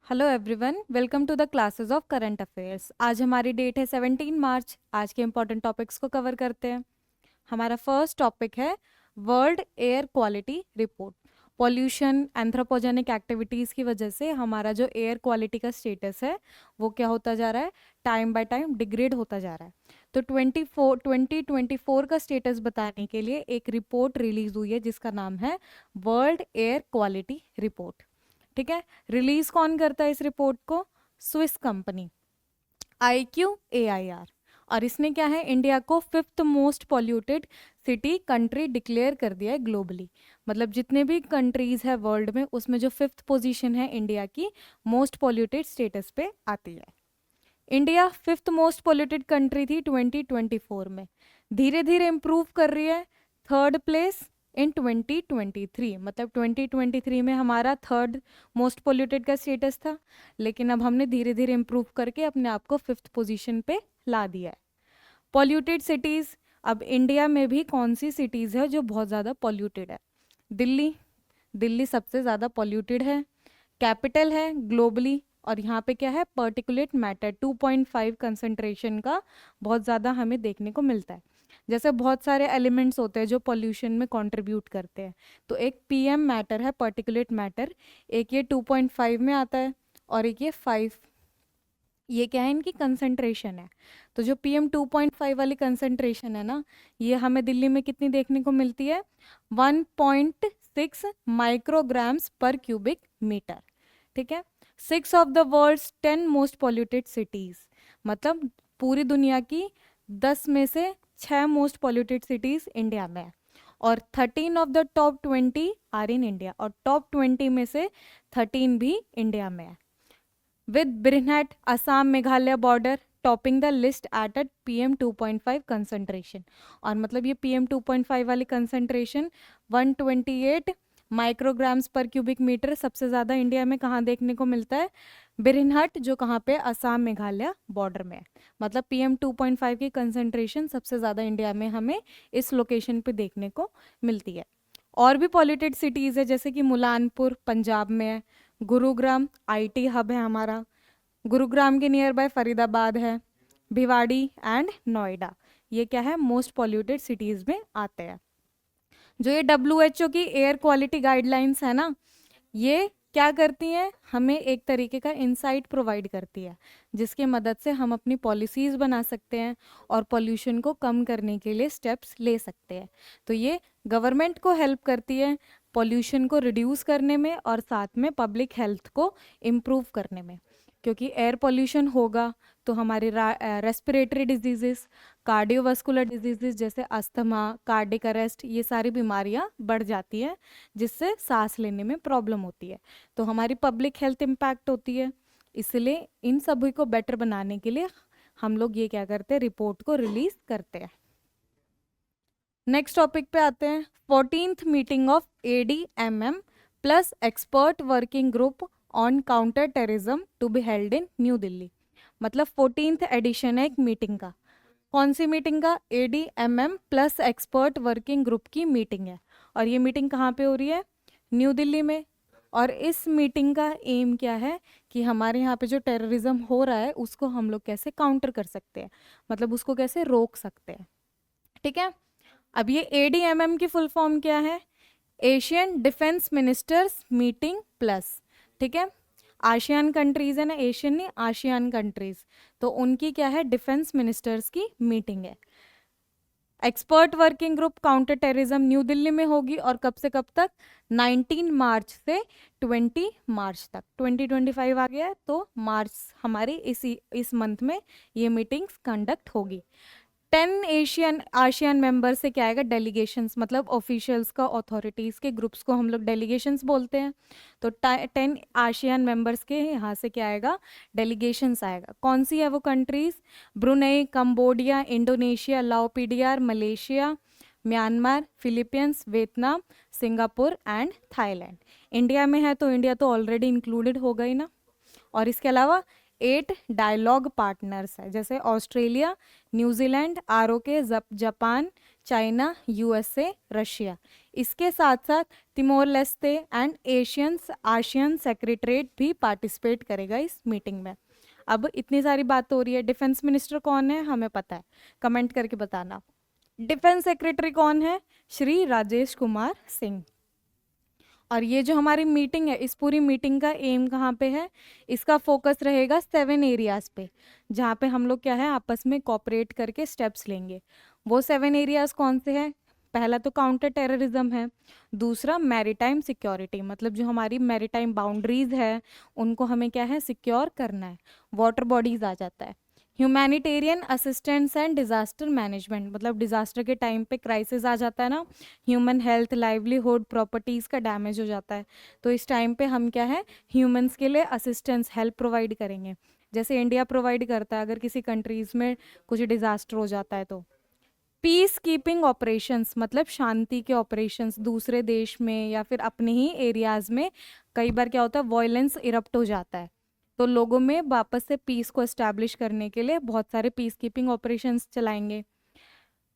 Hello everyone, welcome to the classes of current affairs. आज हमारी date है 17 मार्च। आज के इंपॉर्टेंट टॉपिक्स को कवर करते हैं। हमारा फर्स्ट टॉपिक है world air quality report. Pollution, anthropogenic activities की वजह से हमारा जो एयर क्वालिटी का स्टेटस है वो क्या होता जा रहा है, टाइम बाय टाइम डिग्रेड होता जा रहा है। तो 2024 का स्टेटस बताने के लिए एक रिपोर्ट रिलीज हुई है जिसका नाम है वर्ल्ड एयर क्वालिटी रिपोर्ट। ठीक है, रिलीज कौन करता है इस रिपोर्ट को? Swiss company IQAIR। और इसने क्या है, इंडिया को 5th most polluted city country declare कर दिया है ग्लोबली। मतलब जितने भी कंट्रीज है वर्ल्ड में उसमें जो 5th पोजीशन है इंडिया की मोस्ट पॉल्यूटेड स्टेटस पे आती है। India 5th most polluted country थी 2024 में, धीरे धीरे इम्प्रूव कर रही है 3rd प्लेस इन 2023। मतलब 2023 में हमारा 3rd मोस्ट पॉल्यूटेड का स्टेटस था, लेकिन अब हमने धीरे धीरे इम्प्रूव करके अपने आप को 5th पोजीशन पे ला दिया है। पॉल्यूटेड सिटीज़, अब इंडिया में भी कौन सी सिटीज़ है जो बहुत ज़्यादा पॉल्यूटेड है? दिल्ली। दिल्ली सबसे ज़्यादा पॉल्यूटेड है, कैपिटल है ग्लोबली। और यहाँ पे क्या है, पर्टिकुलेट मैटर 2.5 कंसंट्रेशन का बहुत ज़्यादा हमें देखने को मिलता है। जैसे बहुत सारे एलिमेंट्स होते हैं जो पॉल्यूशन में कंट्रीब्यूट करते हैं, तो एक PM मैटर है, पर्टिकुलेट मैटर, एक ये 2.5 में आता है और एक ये 5। ये क्या है, इनकी कंसंट्रेशन है। तो जो PM 2.5 वाली कंसंट्रेशन है ना, ये हमें दिल्ली में कितनी देखने को मिलती है? 1.6 माइक्रोग्राम्स पर क्यूबिक मीटर। ठीक है, 6 of the world's 10 most polluted cities, मतलब पूरी दुनिया की 10 में से 6 मोस्ट पॉल्यूटेड सिटीज इंडिया में है। और 13 of the top 20 are in India, और टॉप 20 में से 13 भी इंडिया में है। With Byrnihat, Assam Meghalaya border topping the list at PM 2.5 concentration. और मतलब ये PM 2.5 वाली concentration 128 micrograms per cubic metre सबसे ज़्यादा इंडिया में कहाँ देखने को मिलता है? बिरनहट, जो कहाँ पे, असम मेघालय बॉर्डर में है। मतलब PM 2.5 की कंसंट्रेशन सबसे ज़्यादा इंडिया में हमें इस लोकेशन पे देखने को मिलती है। और भी पॉल्यूटेड सिटीज़ है, जैसे कि मुलानपुर पंजाब में है, गुरुग्राम IT हब है हमारा, गुरुग्राम के नियर बाय फरीदाबाद है, भिवाड़ी एंड नोएडा। ये क्या है, मोस्ट पॉल्यूटेड सिटीज़ में आते हैं। जो ये WHO की एयर क्वालिटी गाइडलाइंस है ना, ये क्या करती हैं, हमें एक तरीके का इंसाइट प्रोवाइड करती है जिसकी मदद से हम अपनी पॉलिसीज़ बना सकते हैं और पोल्यूशन को कम करने के लिए स्टेप्स ले सकते हैं। तो ये गवर्नमेंट को हेल्प करती है पोल्यूशन को रिड्यूस करने में और साथ में पब्लिक हेल्थ को इम्प्रूव करने में। क्योंकि एयर पोल्यूशन होगा तो हमारी रेस्पिरेटरी डिजीजेस, कार्डियोवास्कुलर डिजीजेस जैसे अस्थमा, कार्डिक अरेस्ट, ये सारी बीमारियां बढ़ जाती हैं जिससे सांस लेने में प्रॉब्लम होती है। तो हमारी पब्लिक हेल्थ इम्पैक्ट होती है। इसलिए इन सभी को बेटर बनाने के लिए हम लोग ये क्या करते हैं, रिपोर्ट को रिलीज करते हैं। नेक्स्ट टॉपिक पे आते हैं। 14th meeting of ADMM plus expert working group on counter terrorism to be held in New Delhi. मतलब 14th एडिशन है एक मीटिंग का। कौन सी मीटिंग का? ADMM plus expert working group की मीटिंग है। और ये मीटिंग कहाँ पे हो रही है? न्यू दिल्ली में। और इस मीटिंग का एम क्या है कि हमारे यहाँ पे जो टेररिज्म हो रहा है उसको हम लोग कैसे काउंटर कर सकते हैं, मतलब उसको कैसे रोक सकते हैं। ठीक है, अब ये ADMM की फुल फॉर्म क्या है? Asian defence ministers meeting plus. ठीक है, आशियान कंट्रीज है ना, एशियन नहीं, आशियान कंट्रीज, तो उनकी क्या है, डिफेंस मिनिस्टर्स की मीटिंग है। Expert working group counter terrorism new Delhi में होगी। और कब से कब तक? 19 मार्च से 20 मार्च तक। 2025 आ गया है तो मार्च हमारी इस मंथ में ये मीटिंग्स कंडक्ट होगी। 10 आशियान मेंबर से क्या आएगा? डेलीगेशंस, मतलब ऑफिशियल्स का, अथॉरिटीज़ के ग्रुप्स को हम लोग डेलीगेशंस बोलते हैं। तो 10 आशियान मेंबर्स के यहाँ से क्या आएगा? डेलीगेशंस आएगा। कौन सी है वो countries? Brunei, Cambodia, Indonesia, Lao PDR, Malaysia, Myanmar, Philippines, Vietnam, Singapore and Thailand. India में है तो इंडिया तो ऑलरेडी इंक्लूडेड हो गई ना। और इसके अलावा 8 डायलॉग पार्टनर्स है, जैसे Australia, New Zealand, ROK, Japan, China, USA, Russia. इसके साथ साथ Timor Leste and ASEAN secretariat भी पार्टिसिपेट करेगा इस मीटिंग में। अब इतनी सारी बात हो रही है, डिफेंस मिनिस्टर कौन है हमें पता है, कमेंट करके बताना। डिफेंस सेक्रेटरी कौन है? श्री राजेश कुमार सिंह। और ये जो हमारी मीटिंग है, इस पूरी मीटिंग का एम कहाँ पे है? इसका फोकस रहेगा 7 एरियाज पे, जहाँ पे हम लोग क्या है आपस में कोऑपरेट करके स्टेप्स लेंगे। वो 7 एरियाज कौन से हैं? पहला तो काउंटर टेररिज्म है, दूसरा मैरीटाइम सिक्योरिटी, मतलब जो हमारी मैरीटाइम बाउंड्रीज है उनको हमें क्या है सिक्योर करना है, वाटर बॉडीज आ जाता है। Humanitarian assistance and disaster management, मतलब डिजास्टर के टाइम पे क्राइसिस आ जाता है ना, ह्यूमन हेल्थ, लाइवलीहुड, प्रॉपर्टीज़ का डैमेज हो जाता है, तो इस टाइम पे हम क्या है ह्यूमंस के लिए असिस्टेंस हेल्प प्रोवाइड करेंगे, जैसे इंडिया प्रोवाइड करता है अगर किसी कंट्रीज में कुछ डिजास्टर हो जाता है तो। पीस कीपिंग ऑपरेशंस, मतलब शांति के ऑपरेशंस दूसरे देश में या फिर अपने ही एरियाज में, कई बार क्या होता है वॉयलेंस इरप्ट हो जाता है, तो लोगों में वापस से पीस को एस्टैब्लिश करने के लिए बहुत सारे पीस कीपिंग ऑपरेशंस चलाएंगे।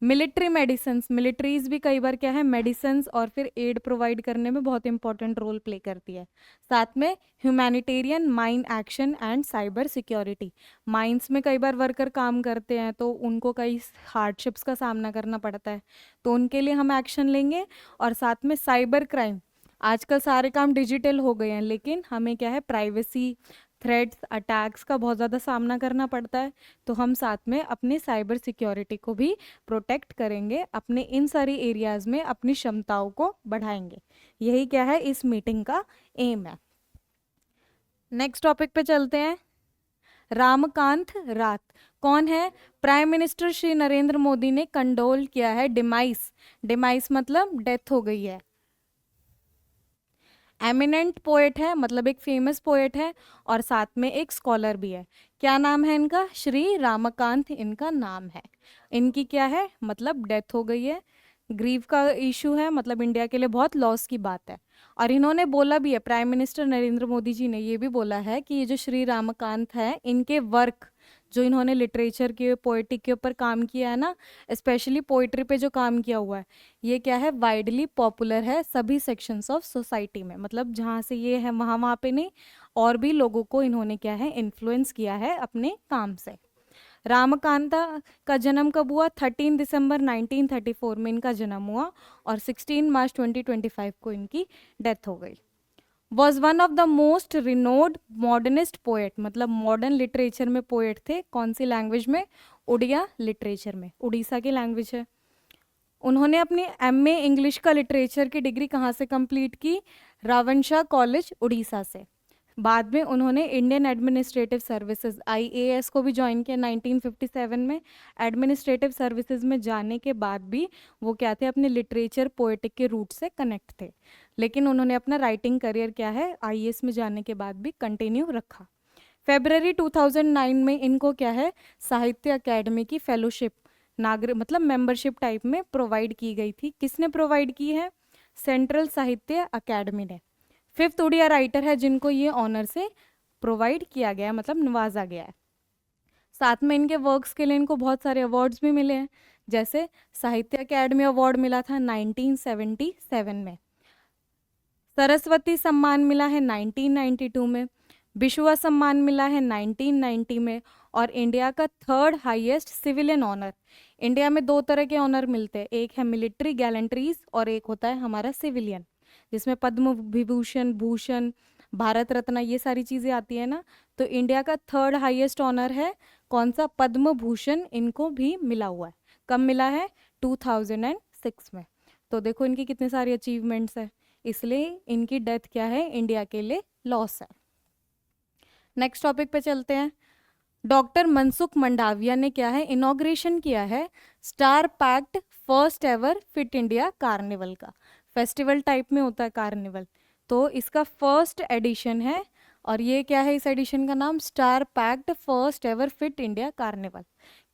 मिलिट्री मेडिसिन्स, मिलिट्रीज भी कई बार क्या है मेडिसिन्स और फिर एड प्रोवाइड करने में बहुत इंपॉर्टेंट रोल प्ले करती है। साथ में humanitarian mine action and cyber security, mines में कई बार वर्कर काम करते हैं तो उनको कई हार्डशिप्स का सामना करना पड़ता है, तो उनके लिए हम एक्शन लेंगे। और साथ में साइबर क्राइम, आजकल सारे काम डिजिटल हो गए हैं लेकिन हमें क्या है प्राइवेसी थ्रेट्स अटैक्स का बहुत ज़्यादा सामना करना पड़ता है, तो हम साथ में अपने साइबर सिक्योरिटी को भी प्रोटेक्ट करेंगे, अपने इन सारी एरियाज में अपनी क्षमताओं को बढ़ाएंगे। यही क्या है इस मीटिंग का एम है। नेक्स्ट टॉपिक पे चलते हैं। रामकांत रात कौन है? प्राइम मिनिस्टर श्री नरेंद्र मोदी ने कंडोल किया है डिमाइस, डिमाइस मतलब डेथ हो गई है। एमिनेंट पोएट है, मतलब एक फेमस पोएट है और साथ में एक स्कॉलर भी है। क्या नाम है इनका? श्री रामकांत इनका नाम है। इनकी क्या है मतलब डेथ हो गई है, ग्रीव का इशू है, मतलब इंडिया के लिए बहुत लॉस की बात है। और इन्होंने बोला भी है, प्राइम मिनिस्टर नरेंद्र मोदी जी ने ये भी बोला है कि ये जो श्री रामकांत है इनके वर्क जो इन्होंने लिटरेचर के पोएटिक के ऊपर काम किया है ना, स्पेशली पोइट्री पे जो काम किया हुआ है, ये क्या है वाइडली पॉपुलर है सभी सेक्शंस ऑफ सोसाइटी में, मतलब जहाँ से ये है वहाँ वहाँ पे नहीं, और भी लोगों को इन्होंने क्या है इन्फ्लुएंस किया है अपने काम से। रामकांता का जन्म कब हुआ? 13 दिसंबर 1934 में इनका जन्म हुआ और 16 मार्च 2025 को इनकी डेथ हो गई। Was one of the most renowned modernist poet, मतलब मॉडर्न लिटरेचर में पोएट थे। कौन सी लैंग्वेज में? उड़िया लिटरेचर में, उड़ीसा की लैंग्वेज है। उन्होंने अपनी एमए इंग्लिश का लिटरेचर की डिग्री कहाँ से कंप्लीट की? रावणशाह कॉलेज उड़ीसा से। बाद में उन्होंने इंडियन एडमिनिस्ट्रेटिव सर्विसेज आईएएस को भी ज्वाइन किया 1957 में। एडमिनिस्ट्रेटिव सर्विसेज में जाने के बाद भी वो क्या थे अपने लिटरेचर पोएटिक के रूट से कनेक्ट थे, लेकिन उन्होंने अपना राइटिंग करियर क्या है आईएएस में जाने के बाद भी कंटिन्यू रखा। फेब्रवरी 2009 में इनको क्या है साहित्य अकेडमी की फेलोशिप नागरिक मतलब मेंबरशिप टाइप में प्रोवाइड की गई थी। किसने प्रोवाइड की है? सेंट्रल साहित्य अकेडमी ने। 5th उड़िया राइटर है जिनको ये ऑनर से प्रोवाइड किया गया, मतलब नवाजा गया है। साथ में इनके वर्क्स के लिए इनको बहुत सारे अवार्ड्स भी मिले हैं, जैसे साहित्य अकेडमी अवार्ड मिला था 1977 में, सरस्वती सम्मान मिला है 1992 में, बिश्वा सम्मान मिला है 1990 में, और इंडिया का 3rd highest civilian honour, India में 2 तरह के ऑनर मिलते हैं, एक है मिलिट्री गैलेंट्रीज और एक होता है हमारा सिविलियन, जिसमें पद्म विभूषण, भूषण, भारत रत्न ये सारी चीज़ें आती है ना। तो इंडिया का 3rd हाईएस्ट ऑनर है कौन सा? पद्म भूषण इनको भी मिला हुआ है। कब मिला है? 2006 में। तो देखो इनकी कितने सारी अचीवमेंट्स है, इसलिए इनकी डेथ क्या है इंडिया के लिए लॉस है। नेक्स्ट टॉपिक पे चलते हैं। डॉक्टर मनसुख मंडाविया ने क्या है इनॉग्रेशन किया है star packed first ever fit India carnival का। फेस्टिवल टाइप में होता है कार्निवल, तो इसका फर्स्ट एडिशन है और ये क्या है इस एडिशन का नाम? Star packed first ever fit India carnival.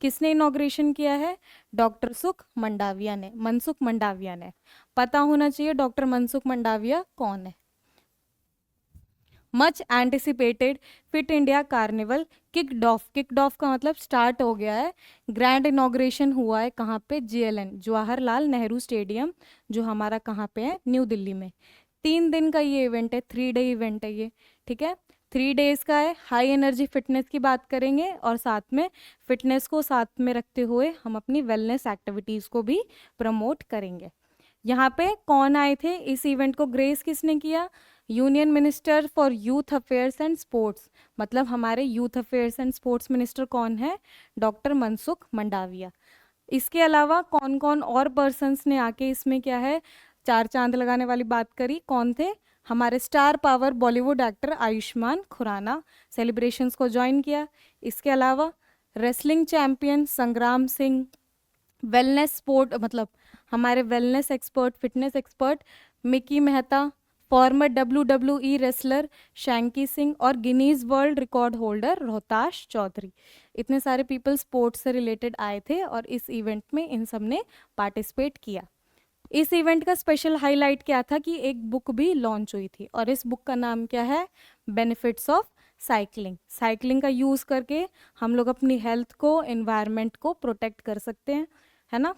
किसने इनॉग्रेशन किया है? डॉक्टर मनसुख मंडाविया ने। पता होना चाहिए डॉक्टर मनसुख मंडाविया कौन है। Much anticipated fit India carnival kicked of. Kicked of का मतलब स्टार्ट हो गया है। ग्रैंड इनॉग्रेशन हुआ है कहाँ पे? JLN, जवाहरलाल नेहरू स्टेडियम, जो हमारा कहाँ पे है? न्यू दिल्ली में। 3 दिन का ये इवेंट है, 3 डे इवेंट है ये, ठीक है। 3 डेज का है। हाई एनर्जी फिटनेस की बात करेंगे और साथ में फिटनेस को साथ में रखते हुए हम अपनी वेलनेस एक्टिविटीज़ को भी प्रमोट करेंगे। यहाँ पे कौन आए थे इस इवेंट को ग्रेस किसने किया? Union minister for youth affairs and sports, मतलब हमारे youth affairs and sports minister कौन है? डॉक्टर मनसुख मंडाविया। इसके अलावा कौन कौन और पर्सन्स ने आके इसमें क्या है, चार चांद लगाने वाली बात करी? कौन थे? हमारे star power Bollywood actor Ayushmann Khurana celebrations को ज्वाइन किया। इसके अलावा रेसलिंग चैंपियन संग्राम सिंह, वेलनेस स्पोर्ट मतलब हमारे wellness expert, fitness expert Mickey Mehta, former WWE wrestler Shanky Singh और Guinness world record holder Rohtash Chaudhary. इतने सारे पीपल स्पोर्ट्स से रिलेटेड आए थे और इस इवेंट में इन सब ने पार्टिसिपेट किया। इस इवेंट का स्पेशल हाईलाइट क्या था कि एक बुक भी लॉन्च हुई थी और इस बुक का नाम क्या है? Benefits of cycling. साइकिलिंग का यूज़ करके हम लोग अपनी हेल्थ को, एनवायरनमेंट को प्रोटेक्ट कर सकते हैं, है ना।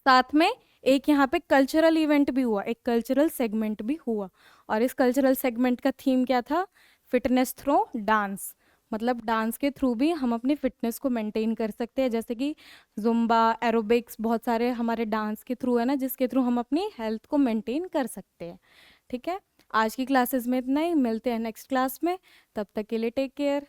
साथ में एक यहाँ पे कल्चरल इवेंट भी हुआ, एक कल्चरल सेगमेंट भी हुआ और इस कल्चरल सेगमेंट का थीम क्या था? Fitness through dance. मतलब डांस के थ्रू भी हम अपनी फिटनेस को मेंटेन कर सकते हैं, जैसे कि जुम्बा, एरोबिक्स, बहुत सारे हमारे डांस के थ्रू है ना, जिसके थ्रू हम अपनी हेल्थ को मेंटेन कर सकते हैं। ठीक है, आज की क्लासेस में इतना ही, मिलते हैं नेक्स्ट क्लास में, तब तक के लिए टेक केयर।